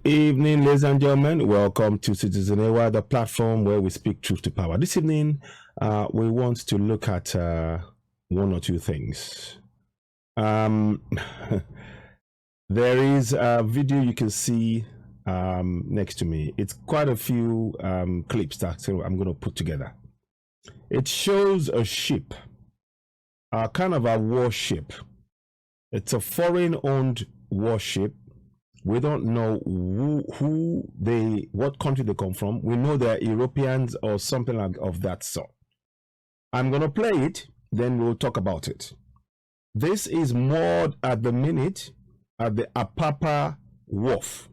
evening, ladies and gentlemen. Welcome to Citizen Ewa, the platform where we speak truth to power. This evening, we want to look at one or two things. There is a video you can see next to me. It's quite a few clips that I'm going to put together. It shows a ship, kind of a warship. It's a foreign-owned warship. We don't know what country they come from. We know they're Europeans or something like of that sort. I'm going to play it, then we'll talk about it. This is moored at the minute at the Apapa Wharf.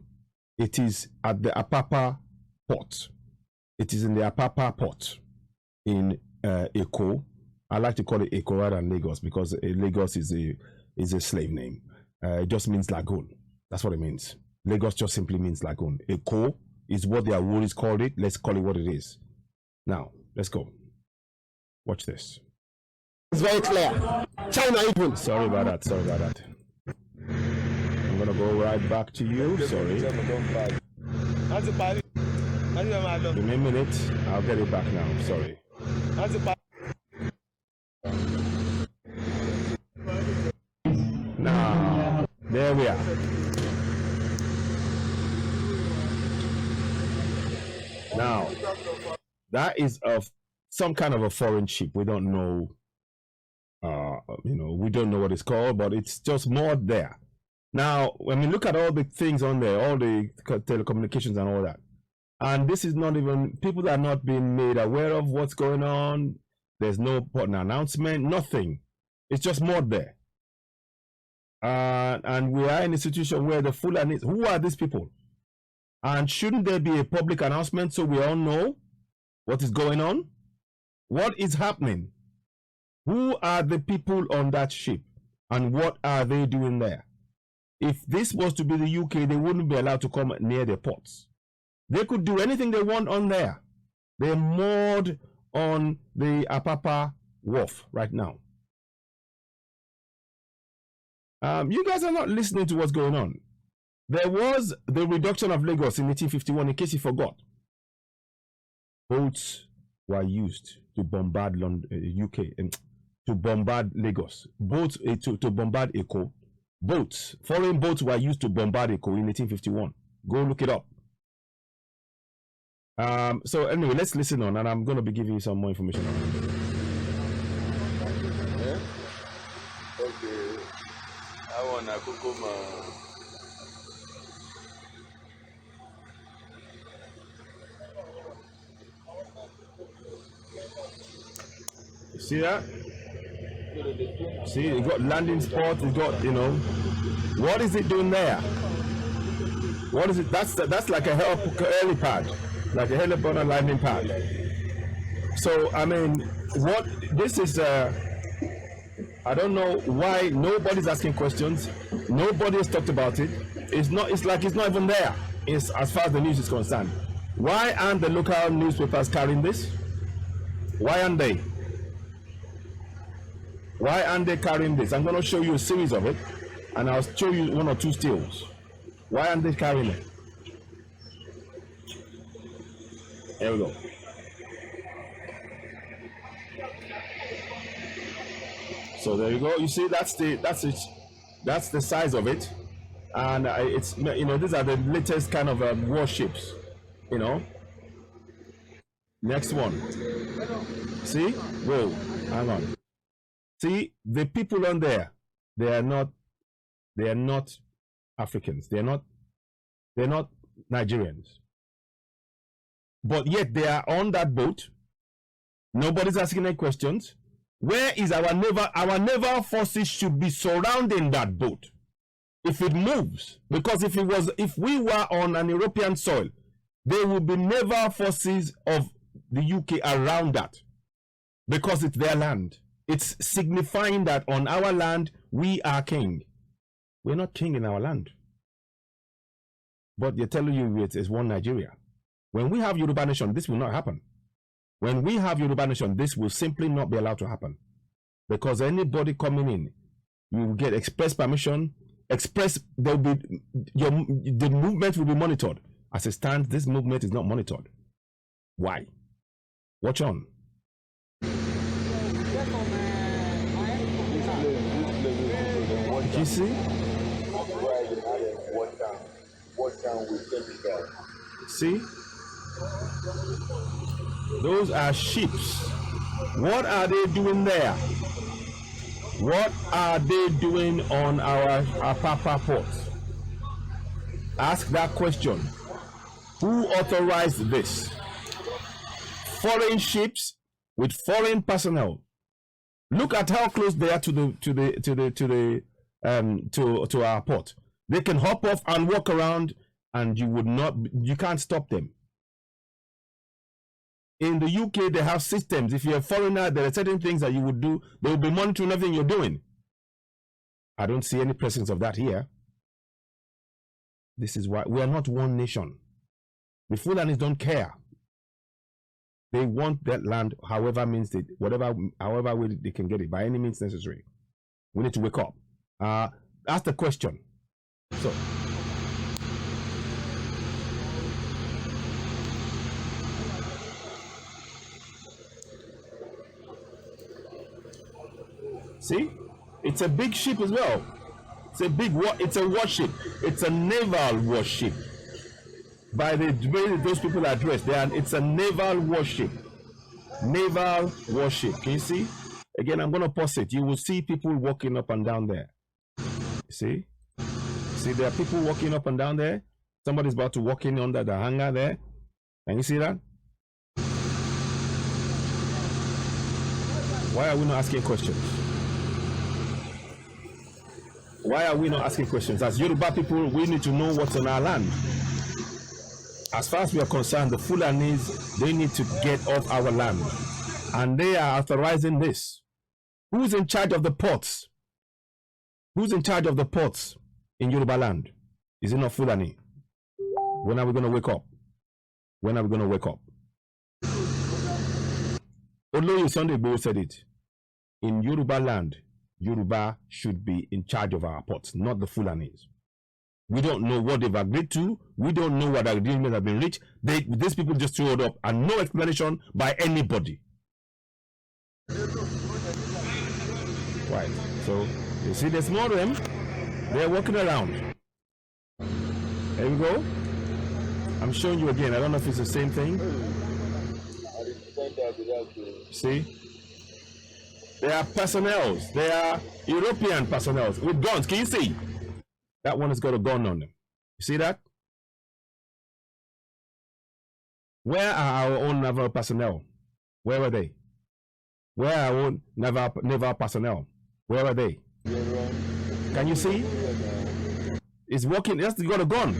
It is at the Apapa Port. It is in the Apapa Port in Eko. I like to call it Eko rather than Lagos because Lagos is a slave name. It just means lagoon. That's what it means. Lagos just simply means lagoon. Eko is what their warriors called it. Let's call it what it is. Now, let's go. Watch this. It's very clear. China even. Sorry about that. Sorry about that. I'm going to go right back to you. Sorry. Give me a minute. I'll get it back now. Sorry. Now, there we are. Now, that is some kind of a foreign ship. We don't know, we don't know what it's called, but it's just moored there. Now, when we look at all the things on there, all the telecommunications and all that, and this is not even, people are not being made aware of what's going on. There's no important announcement, nothing. It's just moored there. And we are in a situation where the Fulani, who are these people? And shouldn't there be a public announcement so we all know what is going on? What is happening? Who are the people on that ship? And what are they doing there? If this was to be the UK, they wouldn't be allowed to come near the ports. They could do anything they want on there. They're moored on the Apapa Wharf right now. You guys are not listening to what's going on. There was the reduction of Lagos in 1851, in case you forgot. Boats were used to bombard UK and to bombard Lagos. Boats to bombard Eko. Boats, foreign boats were used to bombard Eko in 1851. Go look it up. So anyway, let's listen on, and I'm going to be giving you some more information on it. Okay. I want to go. See that? See, it got landing spot. It got, what is it doing there? What is it? That's like a helipad, like a helipad landing pad. So I mean, what this is? I don't know why nobody's asking questions. Nobody has talked about it. It's not. It's like it's not even there. It's as far as the news is concerned. Why aren't the local newspapers carrying this? Why aren't they? Why aren't they carrying this? I'm going to show you a series of it, and I'll show you one or two stills. Why aren't they carrying it? Here we go. So there you go. You see, that's the size of it, and it's these are the latest kind of warships. Next one. See? Whoa, hang on. See, the people on there, they are not Africans. They're not Nigerians. But yet they are on that boat. Nobody's asking any questions. Where is our naval? Our naval forces should be surrounding that boat if it moves. Because if we were on an European soil, there would be naval forces of the UK around that. Because it's their land. It's signifying that on our land, we are king. We're not king in our land. But they're telling you it is one Nigeria. When we have Yoruba nation, this will not happen. When we have Yoruba nation, this will simply not be allowed to happen. Because anybody coming in, you will get express permission. express, the movement will be monitored. As it stands, this movement is not monitored. Why? Watch on. You see? See? Those are sheep. What are they doing there? What are they doing on our Apapa Port? Ask that question. Who authorized this? Foreign ships with foreign personnel. Look at how close they are to our port. They can hop off and walk around, and you can't stop them. In the UK, they have systems. If you're a foreigner, there are certain things that you would do. They will be monitoring everything you're doing. I don't see any presence of that here. This is why we are not one nation. The Fulanis don't care. They want that land, however means it, however way they can get it, by any means necessary. We need to wake up. Ask the question. So. See, it's a big ship as well. It's a warship. It's a naval warship. By the way those people are dressed, it's a naval warship. Naval warship. Can you see? Again, I'm going to pause it. You will see people walking up and down there. See? See, there are people walking up and down there. Somebody's about to walk in under the hangar there. Can you see that? Why are we not asking questions? Why are we not asking questions? As Yoruba people, we need to know what's on our land. As far as we are concerned, the Fulanis, they need to get off our land. And they are authorizing this. Who's in charge of the ports? Who's in charge of the ports in Yoruba land? Is it not Fulani? When are we going to wake up? When are we going to wake up? Oloye Sunday Igboho said it. In Yoruba land, Yoruba should be in charge of our ports, not the Fulanis. We don't know what they've agreed to. We don't know what agreements have been reached. These people just showed up and no explanation by anybody. Right. So, you see there's more of them. They're walking around. There we go. I'm showing you again. I don't know if it's the same thing. See? They are personnel. They are European personnel with guns. Can you see? That one has got a gun on them. You see that? Where are our own naval personnel? Where were they? Where are our own naval personnel? Where are they? Can you see? It's walking. Yes, they got a gun.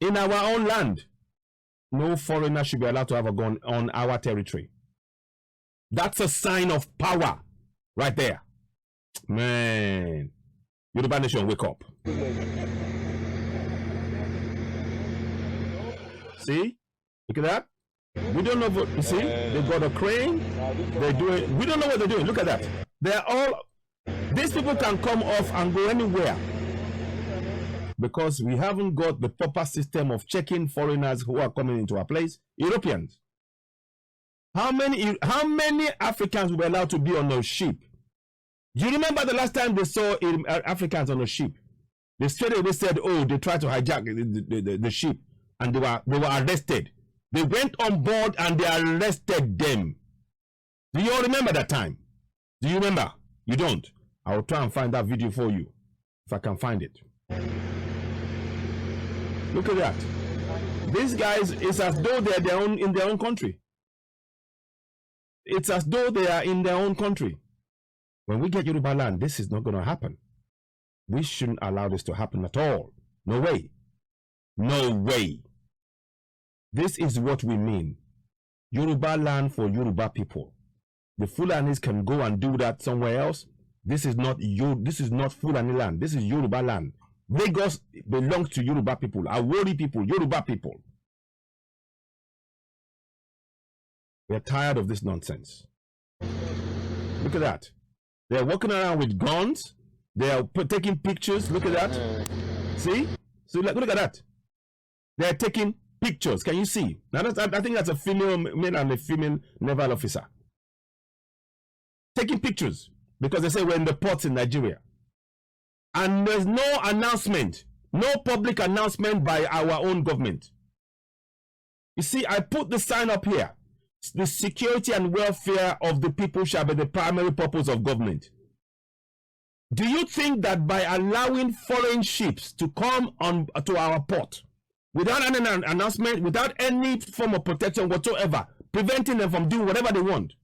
In our own land. No foreigner should be allowed to have a gun on our territory. That's a sign of power right there. Man. Yoruba nation, wake up. See? Look at that. We don't know what, you see? They've got a crane. They're doing, we don't know what they're doing. Look at that. They're all, these people can come off and go anywhere. Because we haven't got the proper system of checking foreigners who are coming into our place. Europeans. How many Africans were allowed to be on a ship? Do you remember the last time they saw Africans on a ship? They straight away said, oh, they tried to hijack the ship and they were arrested. They went on board and they arrested them. Do you all remember that time? Do you remember? You don't? I will try and find that video for you if I can find it. Look at that. These guys, it's as though they're in their own country. It's as though they are in their own country. When we get Yoruba land, this is not going to happen. We shouldn't allow this to happen at all. No way. No way. This is what we mean. Yoruba land for Yoruba people. The Fulanis can go and do that somewhere else. This is not Fulani land. This is Yoruba land. Lagos belongs to Yoruba people, Awori people, Yoruba people. We're tired of this nonsense. Look at that. They're walking around with guns. They are taking pictures. Look at that. See? So look at that. They are taking pictures. Can you see? Now I think that's a female male and a female naval officer. Taking pictures because they say we're in the ports in Nigeria. And there's no announcement, no public announcement by our own government. You see, I put the sign up here. The security and welfare of the people shall be the primary purpose of government. Do you think that by allowing foreign ships to come on to our port without any announcement, without any form of protection whatsoever, preventing them from doing whatever they want,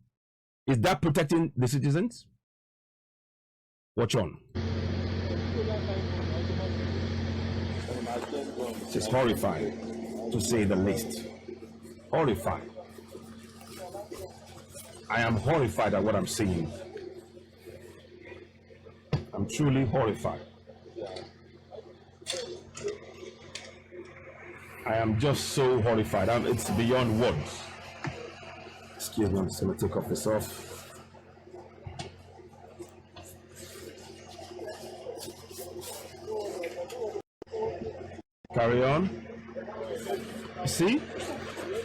is that protecting the citizens? Watch on. It's horrifying, to say the least. Horrifying. I am horrified at what I'm seeing. I'm truly horrified. I am just so horrified. It's beyond words. Excuse me, I'm just going to take off this off. Carry on. See?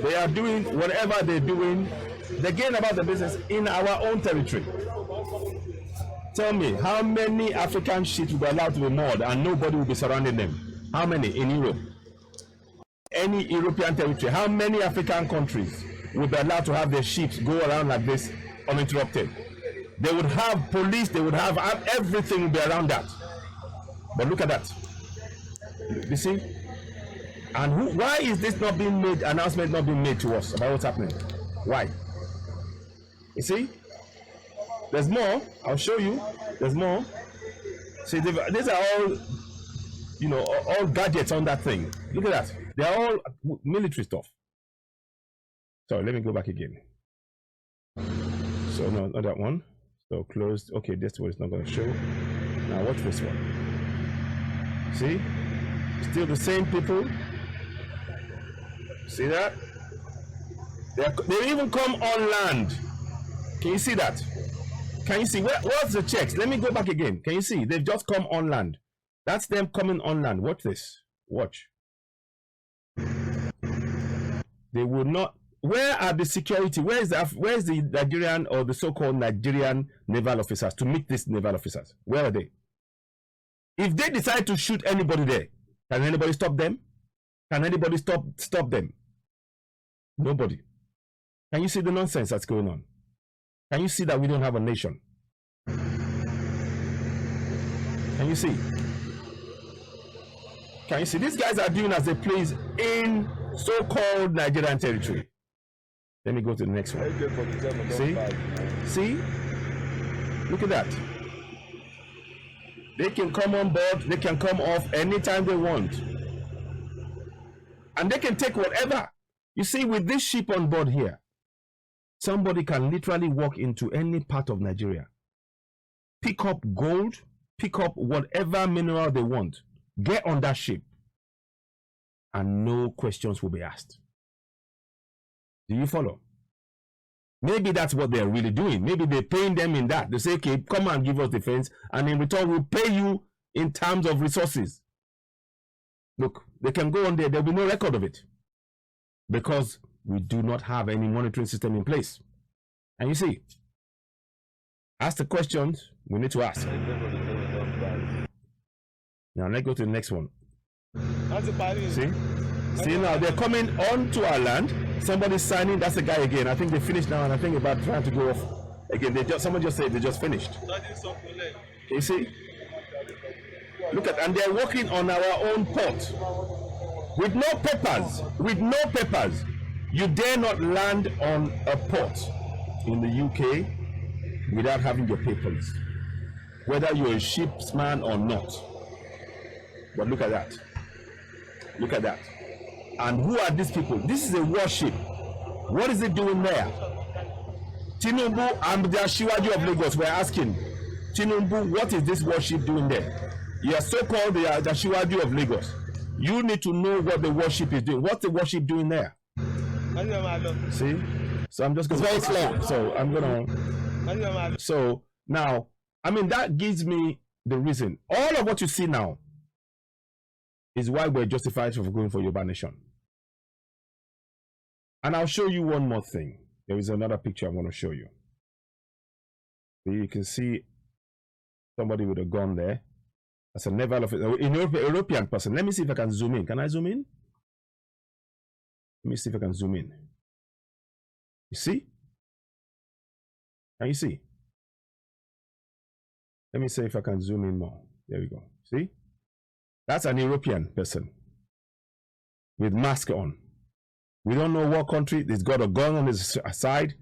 They are doing whatever they're doing. They're getting about the business in our own territory. Tell me, how many African ships will be allowed to be moored and nobody will be surrounding them? How many in Europe? Any European territory? How many African countries will be allowed to have their ships go around like this uninterrupted? They would have police, they would have everything will be around that. But look at that. You see? And why is this not being made, announcement not being made to us about what's happening? Why? You see? There's more. I'll show you. There's more. See, these are all, you know, all gadgets on that thing. Look at that. They're all military stuff. Sorry, let me go back again. So, no, not that one. So, closed. Okay, this one is not going to show. Now, watch this one. See? Still the same people. See that? They even come on land. Can you see that? Can you see? What's the checks? Let me go back again. Can you see? They've just come on land. That's them coming on land. Watch this. Watch. They will not. Where are the security? Where is the Nigerian or the so-called Nigerian naval officers to meet these naval officers? Where are they? If they decide to shoot anybody there, can anybody stop them? Can anybody stop them? Nobody. Can you see the nonsense that's going on? Can you see that we don't have a nation? Can you see? Can you see? These guys are doing as they please in so-called Nigerian territory. Let me go to the next one. See? See? Look at that. They can come on board, they can come off anytime they want. And they can take whatever. You see, with this ship on board here, somebody can literally walk into any part of Nigeria, pick up gold, pick up whatever mineral they want, get on that ship, and no questions will be asked. Do you follow? Maybe that's what they're really doing. Maybe they're paying them in that. They say, okay, come and give us defense, and in return, we'll pay you in terms of resources. Look, they can go on there. There'll be no record of it because we do not have any monitoring system in place. And you see, ask the questions we need to ask. Now, let's go to the next one. See? See, now they're coming onto our land. Somebody's signing. That's the guy again. I think they finished now, and I think about trying to go off again. Someone just said they just finished. You see? Look at, and they're working on our own port with no papers. With no papers, you dare not land on a port in the UK without having your papers, whether you're a shipsman or not. But look at that. Look at that. And who are these people? This is a warship. What is it doing there? Tinubu and the Ashiwaju of Lagos were asking, Tinubu, what is this warship doing there? You are so-called the Ashiwaju of Lagos. You need to know what the warship is doing. What's the warship doing there? See? So I'm just going to... It's very clear. So I'm going to... So now, I mean, that gives me the reason. All of what you see now is why we're justified for going for Yoruba Nation. And I'll show you one more thing. There is another picture I want to show you. You can see somebody with a gun there. That's a naval officer, an European person. Let me see if I can zoom in. Can I zoom in? Let me see if I can zoom in. You see? Can you see? Let me see if I can zoom in more. There we go. See? That's an European person with mask on. We don't know what country. He's got a gun on his side.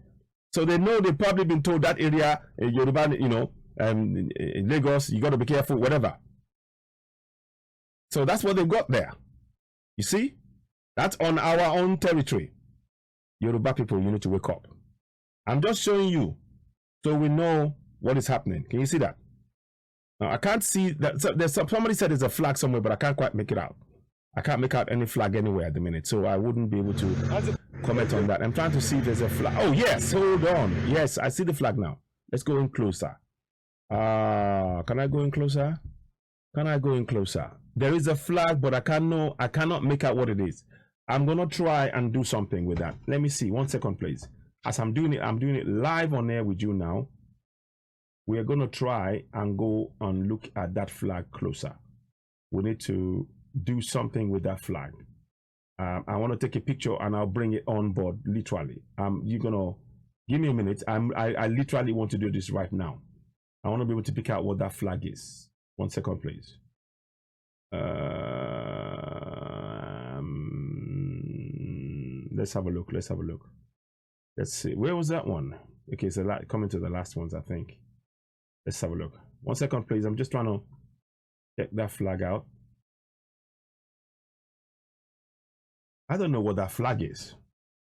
So they know they've probably been told that area, Yoruba, in Lagos, you got to be careful, whatever. So that's what they've got there. You see? That's on our own territory. Yoruba people, you need to wake up. I'm just showing you so we know what is happening. Can you see that? Now, I can't see that. So somebody said there's a flag somewhere, but I can't quite make it out. I can't make out any flag anywhere at the minute, so I wouldn't be able to comment on that. I'm trying to see if there's a flag. Oh, yes, hold on. Yes, I see the flag now. Let's go in closer. Can I go in closer? Can I go in closer? There is a flag, but I cannot make out what it is. I'm gonna try and do something with that. Let me see. 1 second, please. As I'm doing it live on air with you now. We are gonna try and go and look at that flag closer. We need to do something with that flag. I want to take a picture and I'll bring it on board literally. You're gonna give me a minute. I literally want to do this right now. I want to be able to pick out what that flag is. 1 second, please. Let's have a look. Let's have a look. Let's see. Where was that one? Okay, so coming to the last ones, I think. Let's have a look. 1 second, please. I'm just trying to check that flag out. I don't know what that flag is,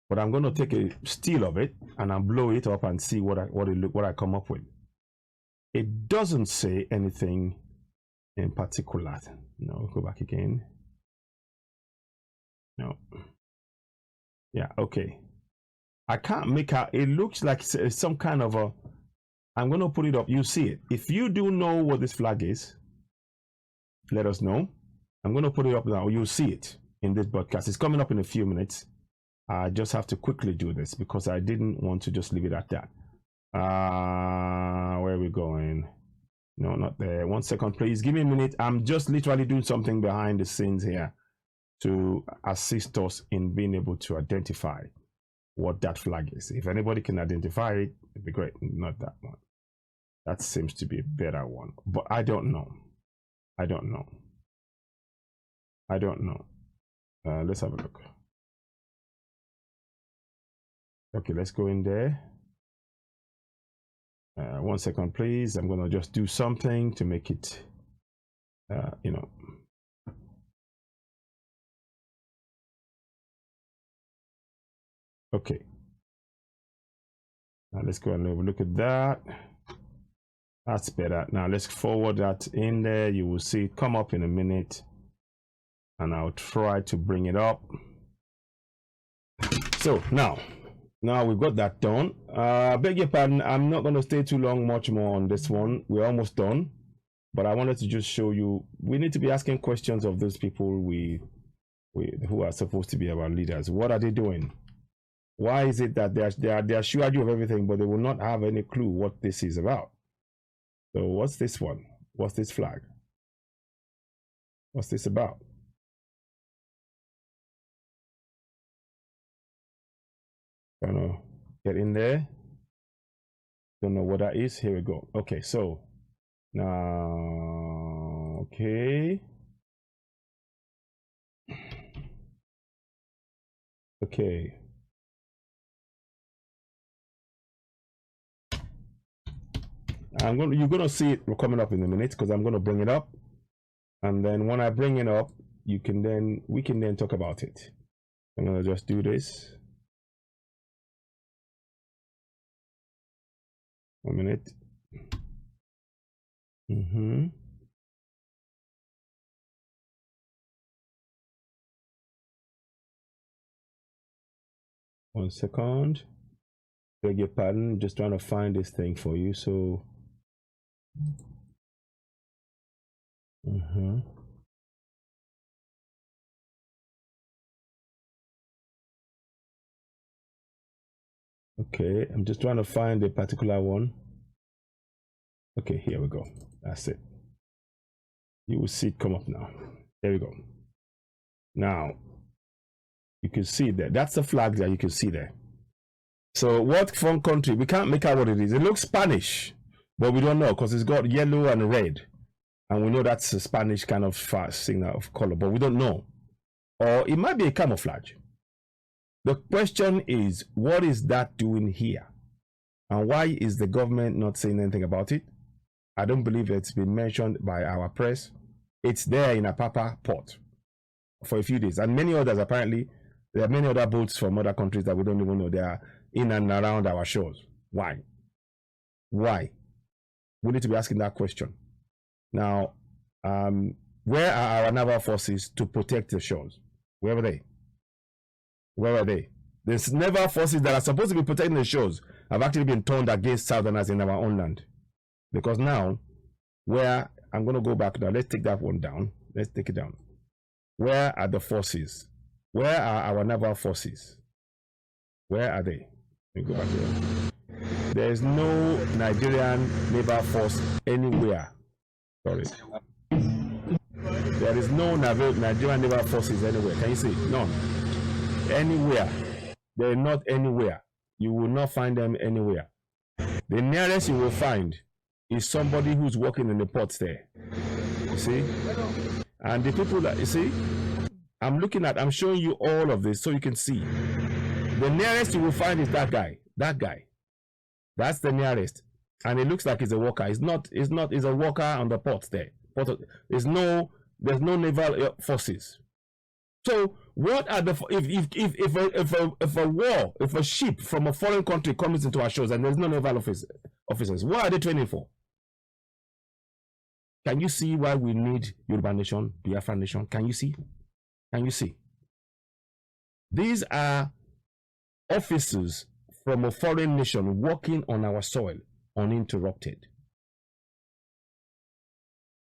but I'm going to take a still of it and I'll blow it up and see what I come up with. It doesn't say anything in particular. No, go back again. No. Yeah, okay. I can't make out. It looks like it's some kind of a. I'm going to put it up. You see it. If you do know what this flag is, let us know. I'm going to put it up now. You'll see it in this broadcast. It's coming up in a few minutes. I just have to quickly do this because I didn't want to just leave it at that. Where are we going? No, not there. 1 second, please. Give me a minute. I'm just literally doing something behind the scenes here to assist us in being able to identify what that flag is. If anybody can identify it, it'd be great. Not that one. That seems to be a better one, but I don't know. I don't know. I don't know. Let's have a look. Okay, let's go in there. 1 second, please. I'm going to just do something to make it, Okay. Now let's go and have a look at that. That's better. Now let's forward that in there. You will see it come up in a minute. And I'll try to bring it up. So now we've got that done. Beg your pardon. I'm not going to stay too long, much more on this one. We're almost done. But I wanted to just show you, we need to be asking questions of those people who are supposed to be our leaders. What are they doing? Why is it that they assure you of everything, but they will not have any clue what this is about? So what's this one? What's this flag? What's this about? Trying to get in there. Don't know what that is. Here we go. Okay, so now, okay. Okay. You're gonna see it coming up in a minute because I'm gonna bring it up, and then when I bring it up, we can then talk about it. I'm gonna just do this. 1 minute. One second. Beg your pardon. Just trying to find this thing for you. So Mm-hmm. Okay, I'm just trying to find a particular one. Okay, here we go. That's it. You will see it come up now. There we go. Now, you can see that. That's the flag that you can see there. So what foreign country? We can't make out what it is. It looks Spanish, but we don't know because it's got yellow and red. And we know that's a Spanish kind of signal of color, but we don't know. Or it might be a camouflage. The question is, what is that doing here? And why is the government not saying anything about it? I don't believe it's been mentioned by our press. It's there in Apapa Port for a few days. And many others, apparently, there are many other boats from other countries that we don't even know. They are in and around our shores. Why? Why? We need to be asking that question. Now, where are our naval forces to protect the shores? Where were they? Where are they? These naval forces that are supposed to be protecting the shores have actually been turned against Southerners in our own land. Because now, where, I'm going to go back now. Let's take that one down. Let's take it down. Where are the forces? Where are our naval forces? Where are they? Let me go back there. There is no Nigerian naval force anywhere. Sorry. There is no Nigerian naval forces anywhere. Can you see? None. Anywhere. They're not anywhere. You will not find them anywhere. The nearest you will find is somebody who's working in the ports there. You see? And the people that, you see, I'm showing you all of this so you can see. The nearest you will find is that guy. That guy. That's the nearest. And it looks like he's a worker. He's a worker on the ports there. There's no naval forces. So what are the if a ship from a foreign country comes into our shores and there's no naval officers, what are they training for? Can you see why we need Yoruba nation, Biafra nation? Can you see? Can you see? These are officers from a foreign nation working on our soil uninterrupted.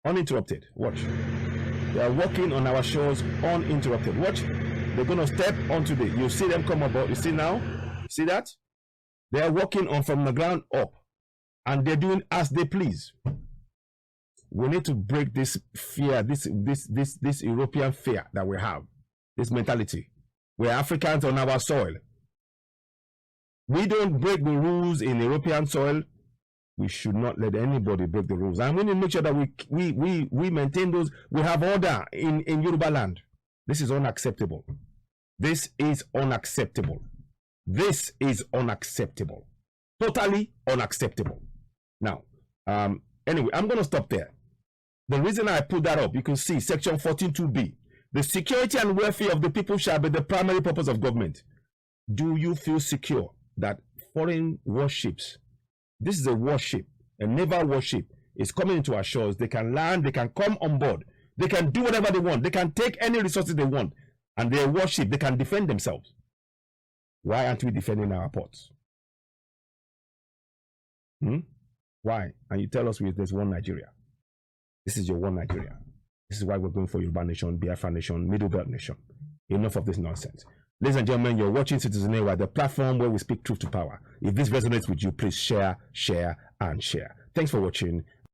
Uninterrupted. Watch. They are working on our shores uninterrupted. Watch. They're going to step onto the, you see them come about. You see now? See that? They are working on from the ground up. And they're doing as they please. We need to break this fear, this European fear that we have. This mentality. We're Africans on our soil. We don't break the rules in European soil. We should not let anybody break the rules. And we need to make sure that we maintain those. We have order in Yoruba land. This is unacceptable. This is unacceptable. This is unacceptable. Totally unacceptable. Now, anyway, I'm going to stop there. The reason I put that up, you can see section 14.2b. The security and welfare of the people shall be the primary purpose of government. Do you feel secure that foreign warships, this is a warship, a naval warship, is coming into our shores? They can land, they can come on board, they can do whatever they want, they can take any resources they want, and they're a warship, they can defend themselves. Why aren't we defending our ports? Why? And you tell us there's one Nigeria. This is your one Nigeria. This is why we're going for Yoruba nation, Biafra nation, Middle Belt nation. Enough of this nonsense. Ladies and gentlemen, you're watching Citizen Era, the platform where we speak truth to power. If this resonates with you, please share, and share. Thanks for watching.